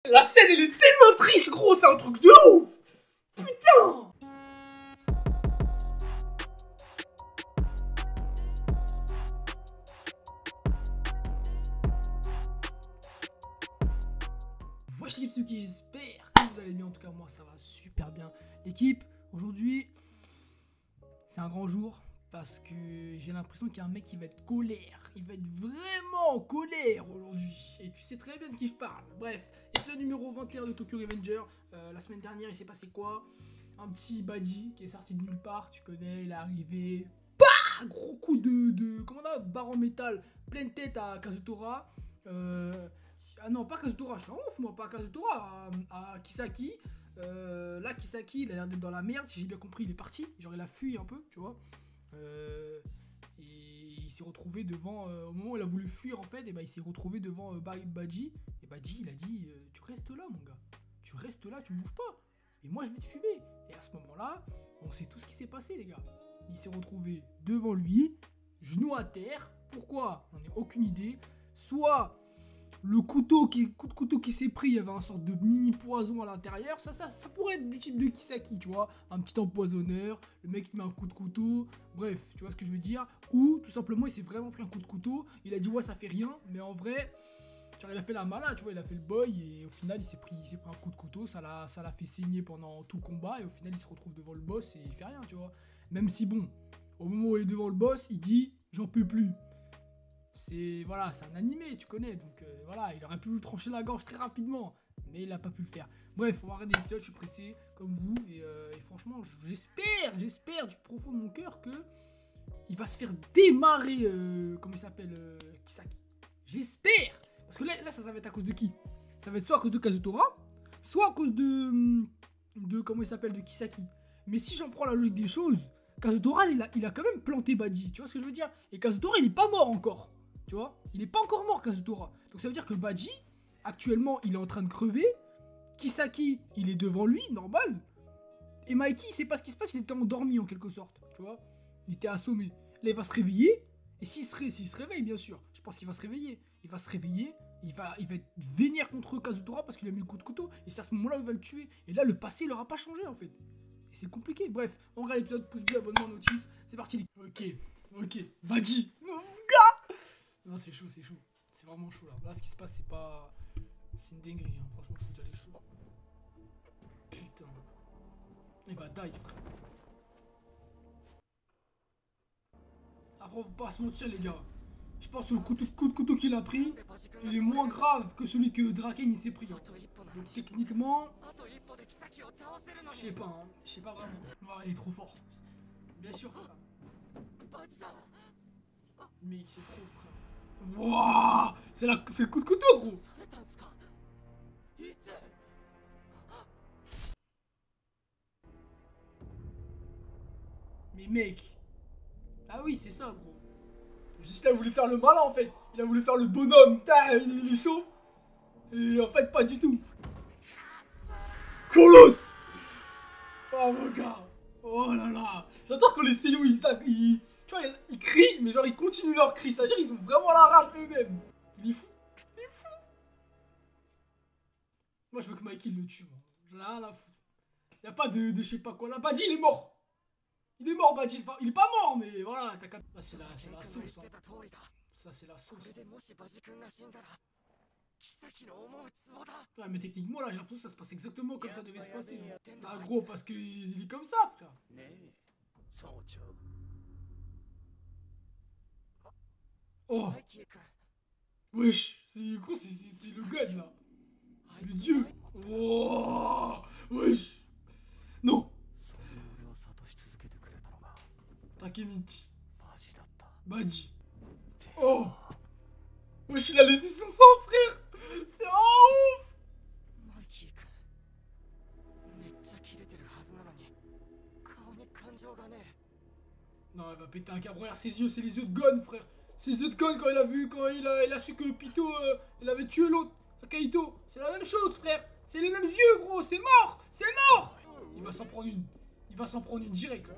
La scène elle est tellement triste gros, c'est un truc de ouf. Putain. Wesh l'équipe Tsuki, j'espère que vous allez bien, en tout cas moi ça va super bien. L'équipe, aujourd'hui c'est un grand jour parce que j'ai l'impression qu'il y a un mec qui va être colère. Il va être vraiment en colère aujourd'hui. Et tu sais très bien de qui je parle. Bref, épisode numéro 21 de Tokyo Revenger. La semaine dernière il s'est passé quoi? Un petit Badji qui est sorti de nulle part, tu connais, il est arrivé. Bah, gros coup de comment on a, barre en métal, pleine tête à Kazutora. Ah non, pas Kazutora, je suis en ouf moi, pas Kazutora, à Kisaki. Là, Kisaki, il a l'air d'être dans la merde, si j'ai bien compris, il est parti. Genre, il a fui un peu, tu vois. Et il s'est retrouvé devant, au moment où il a voulu fuir en fait, et bah, il s'est retrouvé devant Badji. Et Badji, il a dit tu restes là, mon gars. Tu restes là, tu bouges pas. Et moi, je vais te fumer. Et à ce moment-là, on sait tout ce qui s'est passé, les gars. Il s'est retrouvé devant lui, genou à terre. Pourquoi? On n'a aucune idée. Soit le coup de couteau qui s'est pris, il y avait un sorte de mini poison à l'intérieur. Ça pourrait être du type de Kisaki, tu vois. Un petit empoisonneur, le mec il met un coup de couteau. Bref, tu vois ce que je veux dire. Ou tout simplement, il s'est vraiment pris un coup de couteau. Il a dit ouais, ça fait rien. Mais en vrai, genre, il a fait la malade, tu vois. Il a fait le boy et au final, il s'est pris un coup de couteau. Ça l'a fait saigner pendant tout le combat. Et au final, il se retrouve devant le boss et il fait rien, tu vois. Même si bon, au moment où il est devant le boss, il dit j'en peux plus. Voilà, c'est un animé, tu connais, donc voilà, il aurait pu lui trancher la gorge très rapidement, mais il n'a pas pu le faire. Bref, on va arrêter l'épisode, je suis pressé, comme vous, et franchement, j'espère du profond de mon cœur que il va se faire démarrer, comment il s'appelle, Kisaki. J'espère, parce que là, ça va être à cause de qui? Ça va être soit à cause de Kazutora, soit à cause de comment il s'appelle, de Kisaki. Mais si j'en prends la logique des choses, Kazutora, il a quand même planté Badji, tu vois ce que je veux dire? Et Kazutora, il est pas mort encore. Tu vois, il est pas encore mort, Kazutora. Donc ça veut dire que Badji, actuellement, il est en train de crever. Kisaki, il est devant lui, normal. Et Mikey, il sait pas ce qui se passe, il était endormi en quelque sorte. Tu vois, il était assommé. Là, il va se réveiller. Et s'il se réveille, bien sûr, je pense qu'il va se réveiller. Il va se réveiller, il va être vénère contre Kazutora parce qu'il a mis le coup de couteau. Et c'est à ce moment-là où il va le tuer. Et là, le passé, il aura pas changé en fait. Et c'est compliqué. Bref, on regarde l'épisode, pouce bleu, abonnement, notif. C'est parti. Ok. Badji. Non, c'est chaud. C'est vraiment chaud là. Là, ce qui se passe, c'est pas. C'est une dinguerie, hein. Franchement, faut dire les choses. Putain. Il va die, frère. Après, on va pas se mentir, les gars. Je pense que le coup de couteau qu'il a pris, il est moins grave que celui que Draken il s'est pris. Hein. Donc, techniquement. Je sais pas, hein. Je sais pas vraiment. Ouais, il est trop fort. Bien sûr, frère. Mec, c'est trop, frère. Wouah, c'est le coup de couteau, gros. Mais mec. Ah oui, c'est ça, gros. Juste là, il a voulu faire le malin, en fait. Il a voulu faire le bonhomme. Il est chaud. Et en fait, pas du tout. Colosse. Oh, mon gars. Oh là là. J'adore quand les seiyuu, tu vois, ils crient, mais genre, ils continuent leur cri. C'est-à-dire qu'ils ont vraiment la rage eux-mêmes. Il est fou. Moi, je veux que Mikey le tue, moi. J'en ai rien à foutre. Y'a pas de je sais pas quoi. Là, Badji, il est mort. Il est mort, Badji. Il est pas mort, mais voilà. Là, c'est la sauce. Hein. Ça, c'est la sauce. Ouais, mais techniquement, là, j'ai l'impression que ça se passe exactement comme ça devait se passer. Ah, gros, parce qu'il est comme ça, frère. Oh. Wesh. C'est le god, là. Le dieu. Oh. Wesh. Non. Takemichi. Badji. Oh. Wesh, il a laissé son sang, frère. C'est un ouf. Non, il va péter un câble. Regarde ses yeux, c'est les yeux de Gon, frère. Ses yeux de Gon quand il a su que Pito, il avait tué l'autre, Kaito. C'est la même chose, frère. C'est les mêmes yeux, gros. C'est mort. C'est mort. Il va s'en prendre une. Il va s'en prendre une direct.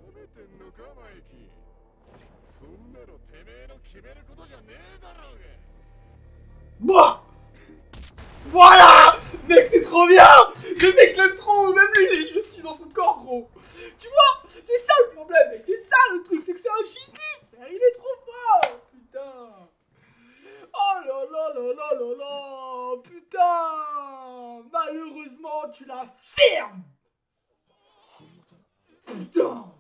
Bah. Voilà. Mec, c'est trop bien. Le mec, je l'aime trop. Même lui, je suis dans son corps, gros. Tu vois, c'est ça le problème, mec. C'est ça le truc, c'est que c'est un génie, frère. Il est trop fort. Putain. Oh là là là là là là. Putain. Malheureusement, tu la fermes. Putain.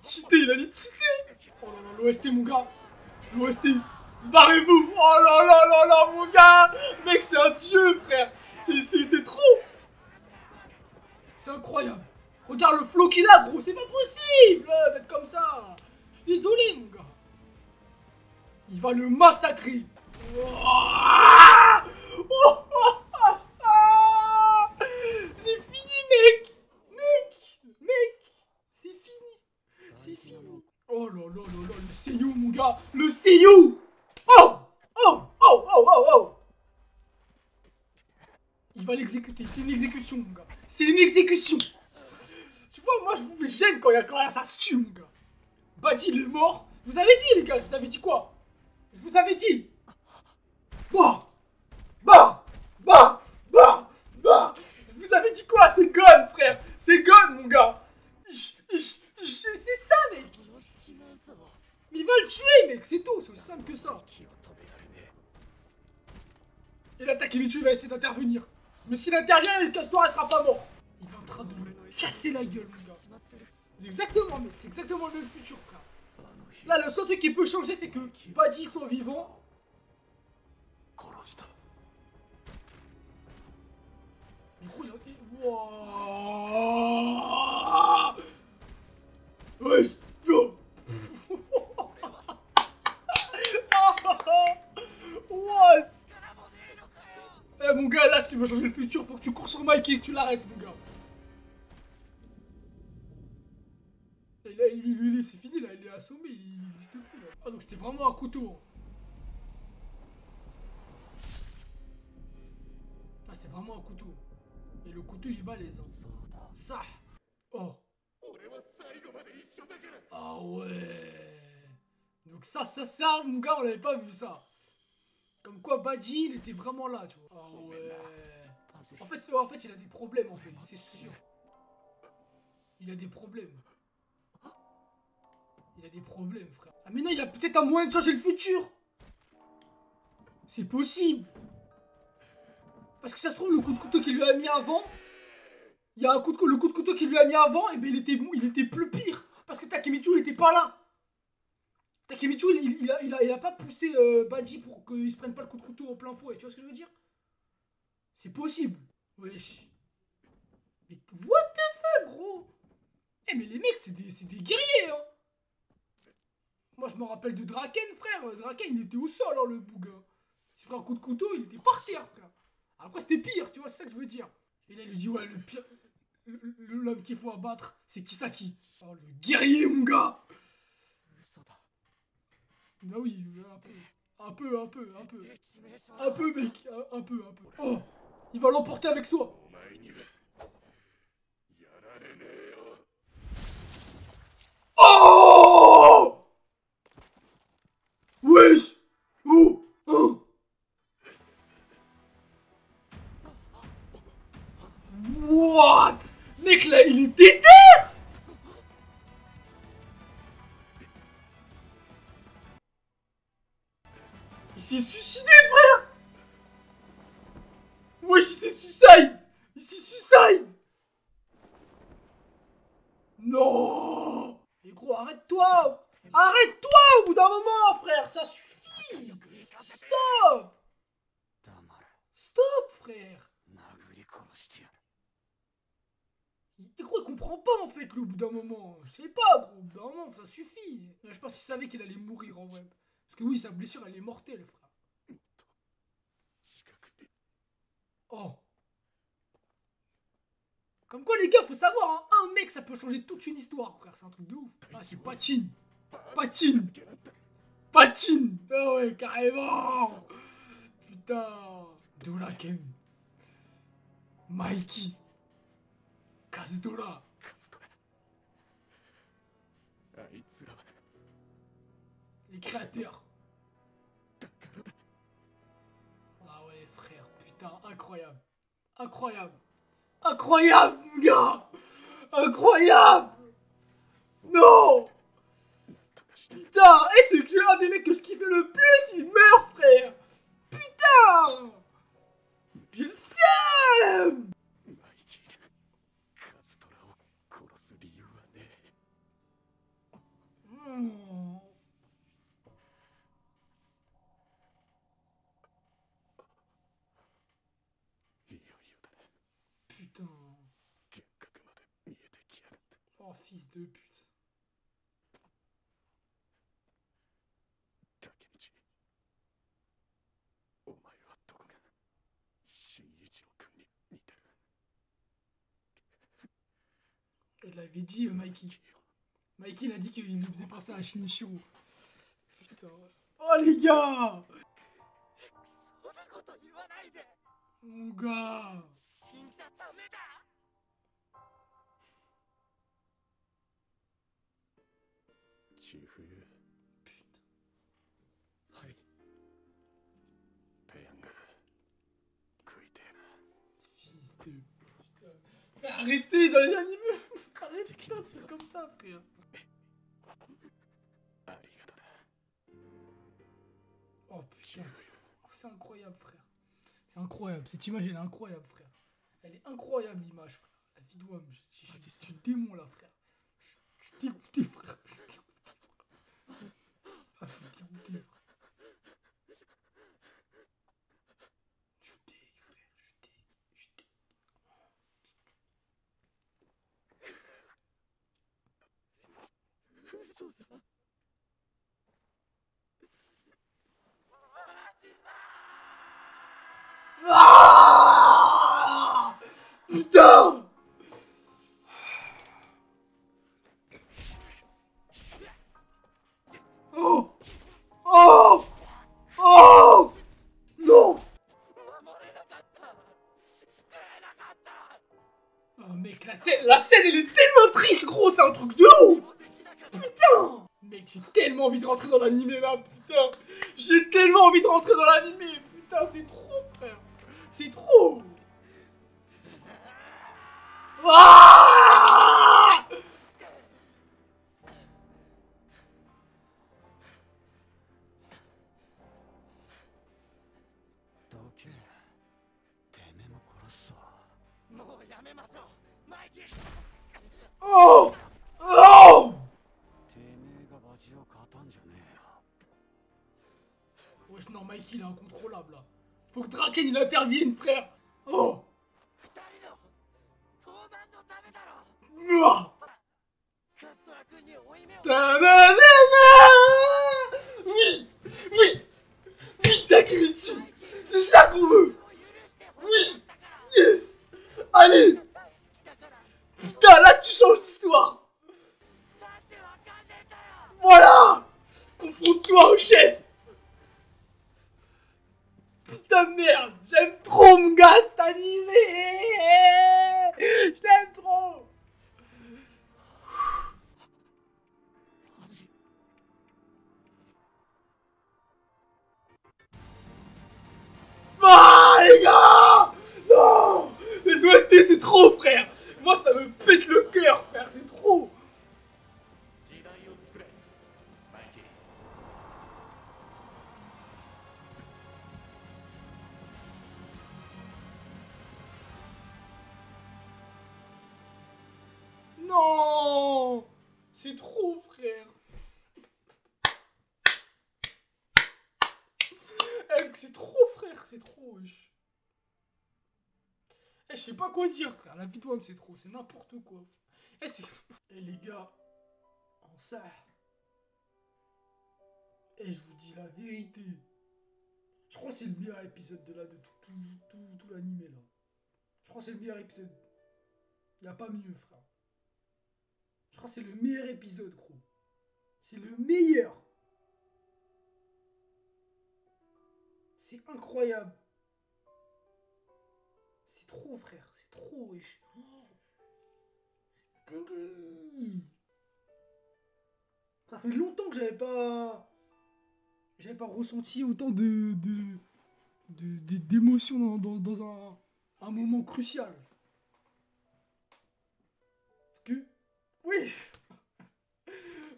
Cheaté, il a dit cheaté. Oh là là, l'OST, mon gars. L'OST. Barrez-vous. Oh là là là là, mon gars. Mec, c'est un dieu, frère. C'est trop. C'est incroyable. Regarde le flow qu'il a, gros. C'est pas possible d'être comme ça. Je suis désolé, mon gars. Il va le massacrer. C'est fini, mec. Mec. C'est fini. C'est fini. Oh là là là là, le Seiyu, mon gars. Le Seiyu. Oh. Il va l'exécuter. C'est une exécution, mon gars. C'est une exécution. Tu vois, moi, je vous gêne quand ça se tue, mon gars. Badji, il est mort. Je vous avais dit, les gars. Je vous avais dit quoi? Je vous avais dit. Je vous avais dit quoi? C'est gone, frère. C'est gone, mon gars. C'est ça, mec. Il va le tuer, mec. C'est tout. C'est aussi simple que ça. Et là, Takemichi va essayer d'intervenir. Mais s'il intervient, le Castor, elle sera pas mort. Il est en train de me casser la gueule, mon gars. Exactement, mec. C'est exactement le même futur, frère. Là, le seul truc qui peut changer, c'est que Badji soit vivant. Mais gros, il a... Wouah. Ouais, yo. What? Eh mon gars, là si tu veux changer le futur, faut que tu cours sur Mikey et que tu l'arrêtes, mon gars. Et là, lui c'est fini, là, il est assommé, il n'existe plus, là. Ah, donc c'était vraiment un couteau. Ah, c'était vraiment un couteau. Et le couteau, il est balèze. Hein. Ça. Oh. Ah ouais. Donc ça, mon gars, on l'avait pas vu ça. Comme quoi, Badji, il était vraiment là, tu vois. Ah ouais. En fait, il a des problèmes, en fait, c'est sûr. Il a des problèmes. Il a des problèmes, frère. Ah mais non, il y a peut-être un moyen de changer le futur. C'est possible. Parce que ça se trouve, le coup de couteau qu'il lui a mis avant, il y a le coup de couteau qu'il lui a mis avant, et ben il était plus pire. Parce que Takemichi, il était pas là. Takemichi, il a pas poussé Badji pour qu'il se prenne pas le coup de couteau au plein fouet. Tu vois ce que je veux dire? C'est possible. Wesh. Mais what the fuck, gros? Eh mais les mecs, c'est des guerriers, hein. Moi, je me rappelle de Draken, frère. Draken, il était au sol, hein, le bouga. Il s'est pris un coup de couteau, il était par terre, frère. Après, c'était pire, tu vois, c'est ça que je veux dire. Et là, il lui dit, ouais, le pire... L'homme qu'il faut abattre, c'est Kisaki. Oh, le guerrier, mon gars. Bah oui, un peu. Un peu, mec. Un peu. Oh, il va l'emporter avec soi. Oh! Wesh! Oh! Oh! What? Mec, là, il est déter! Il s'est suicidé, frère! Wesh, il s'est suicide! Non! Mais gros, arrête-toi! Arrête-toi au bout d'un moment, frère! Ça suffit! Stop! Stop, frère! Et gros, il comprend pas en fait, lui, au bout d'un moment. Je sais pas, gros, au bout d'un moment, ça suffit. Je pense qu'il savait qu'il allait mourir en vrai. Parce que oui, sa blessure, elle est mortelle, frère. Oh. Comme quoi, les gars, faut savoir, hein, un mec, ça peut changer toute une histoire, frère. C'est un truc de ouf. Ah, c'est Patine. Ah ouais, carrément. Putain. Doraken. Mikey. Kazutora. Les créateurs. frère, putain, incroyable. Incroyable. Incroyable, mon gars. Incroyable. Non. Putain, et c'est un des mecs que je kiffais le plus, il meurt, frère. Putain. Je le sais. Oh. Putain. Oh, fils de pute. Il l'avait dit, Mikey. Mikey, il a dit qu'il nous faisait penser à Shinichiro. Putain. Oh, les gars. Mon gars. Fils de putain. Frère, arrêtez dans les animés. Arrêtez de faire un truc comme ça, frère. Oh putain, c'est incroyable, frère. C'est incroyable, cette image elle est incroyable, frère. Elle est incroyable, l'image, frère. La vidéo, je suis démon là, frère. Je suis dégoûté, frère. Je suis dégoûté. Ah, je suis dégoûté, frère. Je suis dégoûté, frère. Je suis dégoûté. Ah putain. Oh. Oh. Oh. Non. Oh mec, la scène elle est tellement triste, gros, c'est un truc de ouf. Putain. Mec, j'ai tellement envie de rentrer dans l'animé là, putain. J'ai tellement envie de rentrer dans l'animé. Putain, c'est trop, frère. C'est trop. Ah oh. Oh. Wesh, non, Mikey, il est incontrôlable, là. Faut que Draken, il intervienne, frère. Oh. Mouah. Oui. Oui. Oui, Takemichi. C'est ça qu'on veut. Oui. Yes. Allez. Putain, là, tu changes l'histoire. Voilà. Confronte-toi au chef. Putain de merde, j'aime trop mon gars cet animé. Je l'aime trop. Ah les gars. Non. Les OST c'est trop, frère. Moi ça me pète le cœur, frère, c'est trop. Non. C'est trop, frère. C'est trop, frère, c'est trop, wesh. Je sais pas quoi dire, frère. La vie de Wam, c'est trop, c'est n'importe quoi. Eh les gars, en ça. Et je vous dis la vérité. Je crois que c'est le meilleur épisode de là, de tout l'animé là. Je crois que c'est le meilleur épisode. Y a pas mieux, frère. Je crois que c'est le meilleur épisode, gros. C'est le meilleur. C'est incroyable. C'est trop, frère. C'est trop, wesh. C'est dingue. Ça fait longtemps que j'avais pas ressenti autant de d'émotion dans un moment crucial. Parce que... Oui.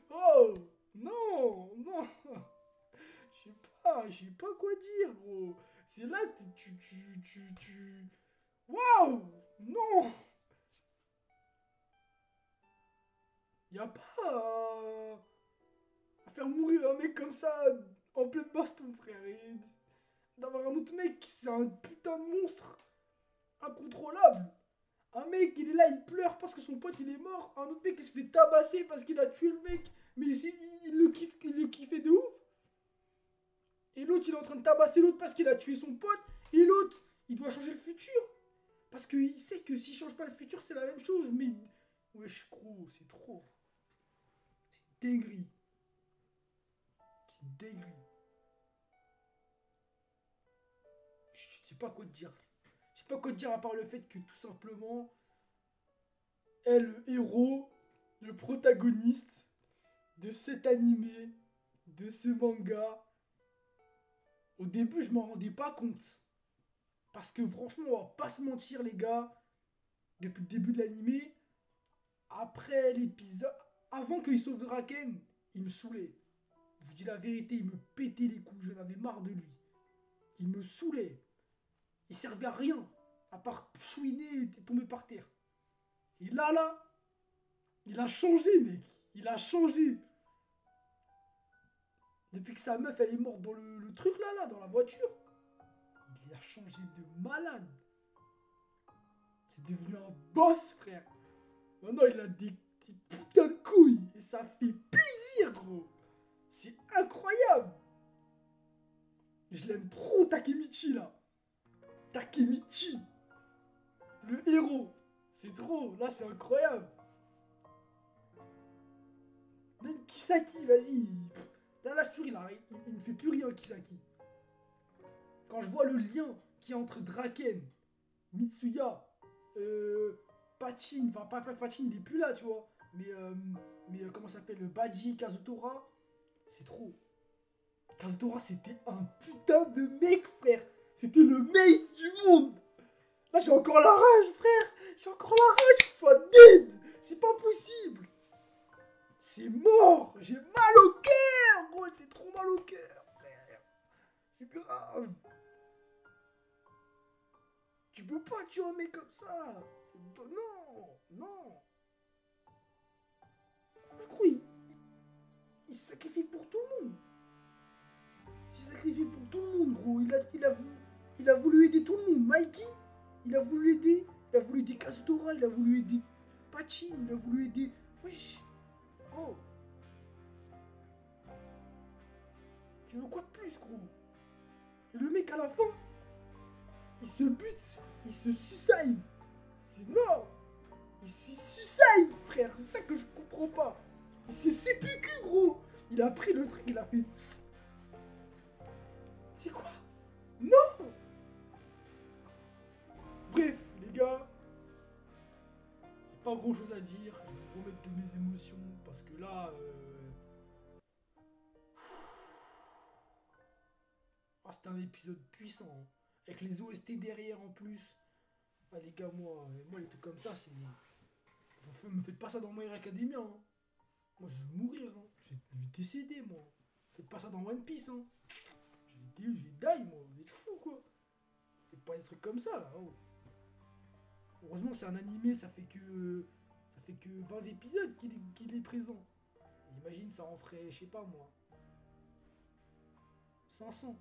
Oh non, non. Je sais pas quoi dire, gros. C'est là que tu... Waouh. Non. Y a pas à faire mourir un mec comme ça en pleine baston, frère. Et d'avoir un autre mec, c'est un putain de monstre incontrôlable. Un mec, il est là, il pleure parce que son pote il est mort. Un autre mec, il se fait tabasser parce qu'il a tué le mec. Mais il le kiffait de ouf. Et l'autre, il est en train de tabasser l'autre parce qu'il a tué son pote. Et l'autre, il doit changer le futur. Parce qu'il sait que s'il change pas le futur, c'est la même chose. Mais. Wesh, gros, c'est trop. C'est dinguerie. C'est dinguerie. Je sais pas quoi te dire. Je sais pas quoi te dire à part le fait que tout simplement. Est le héros, le protagoniste de cet animé, de ce manga. Au début, je m'en rendais pas compte. Parce que franchement, on va pas se mentir, les gars. Depuis le début de l'animé, après l'épisode, avant qu'il sauve Draken, il me saoulait. Je vous dis la vérité, il me pétait les couilles. J'en avais marre de lui. Il me saoulait. Il servait à rien. À part chouiner et tomber par terre. Et là, il a changé, mec. Il a changé. Depuis que sa meuf, elle est morte dans le truc là, dans la voiture. Il a changé de malade. C'est devenu un boss, frère. Maintenant, il a des putains de couilles. Et ça fait plaisir, gros. C'est incroyable. Je l'aime trop, Takemichi, là. Takemichi. Le héros. C'est trop. Là, c'est incroyable. Même Kisaki, vas-y. Là, je te jure, il me fait plus rien, Kisaki. Quand je vois le lien qu'il y a entre Draken, Mitsuya, Pachin, enfin pas Pachin, il est plus là, tu vois. Mais comment ça s'appelle, Baji, Kazutora, c'est trop. Kazutora, c'était un putain de mec, frère. C'était le mec du monde. Là, j'ai encore la rage, frère. J'ai encore la rage qu'il soit dead. C'est pas possible. C'est mort. J'ai mal au cœur, gros. C'est trop mal au cœur, frère. C'est grave. Tu peux pas tuer un mec comme ça. Non, non. Je crois il se sacrifie pour tout le monde. Il s'est sacrifié pour tout le monde, gros. Il a voulu aider tout le monde. Mikey, il a voulu aider. Il a voulu aider Kazutora, il a voulu aider Pachin, il a voulu aider... Wesh. Oh. Tu veux quoi de plus, gros? Et le mec, à la fin, il se bute, il se suicide. C'est mort. Il se suicide, frère. C'est ça que je comprends pas. Il s'est sépulcru, gros. Il a pris le truc, il a fait... C'est quoi? Non. Bref, les gars. Pas grand chose à dire. Je vais me remettre de mes émotions. Parce que là... Ah, c'était un épisode puissant. Hein. Avec les OST derrière en plus. Ah, les gars, moi les trucs comme ça, c'est... Vous me faites pas ça dans My Hero Academia. Hein. Moi, je vais mourir. Hein. Je vais décéder, moi. Faites pas ça dans One Piece. Hein. Je vais die, moi. Vous êtes fous, quoi. Faites pas des trucs comme ça, là. Oh. Heureusement, c'est un animé, ça fait que 20 épisodes qu'il est présent. Imagine, ça en ferait, je sais pas, moi. 500.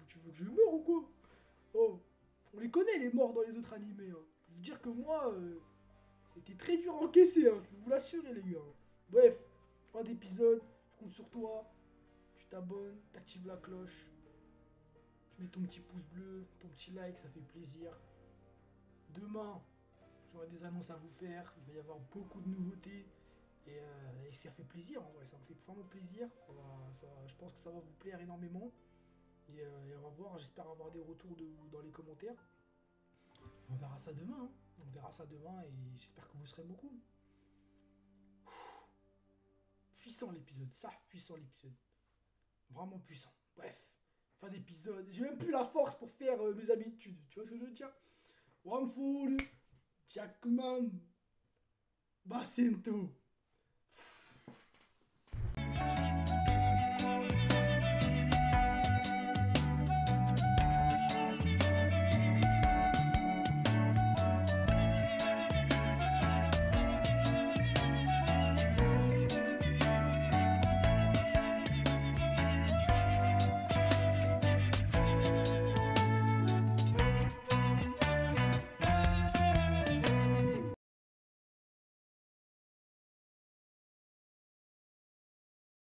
Tu veux que je meure ou quoi? Oh. On les connaît, les morts dans les autres animés. Hein. Je peux vous dire que moi... C'était très dur à encaisser, hein, je peux vous l'assurer, les gars. Bref, fin d'épisode, je compte sur toi. Tu t'abonnes, t'actives la cloche. Tu mets ton petit pouce bleu, ton petit like, ça fait plaisir. Demain, j'aurai des annonces à vous faire. Il va y avoir beaucoup de nouveautés. Et ça fait plaisir, en vrai, ça me fait vraiment plaisir. Je pense que ça va vous plaire énormément. Et on va voir, j'espère avoir des retours de vous dans les commentaires. On verra ça demain, hein. On verra ça demain et j'espère que vous serez beaucoup. Puissant l'épisode, ça, puissant l'épisode. Vraiment puissant. Bref, fin d'épisode. J'ai même plus la force pour faire mes habitudes. Tu vois ce que je veux dire? One Fall, Jackman, Bacento.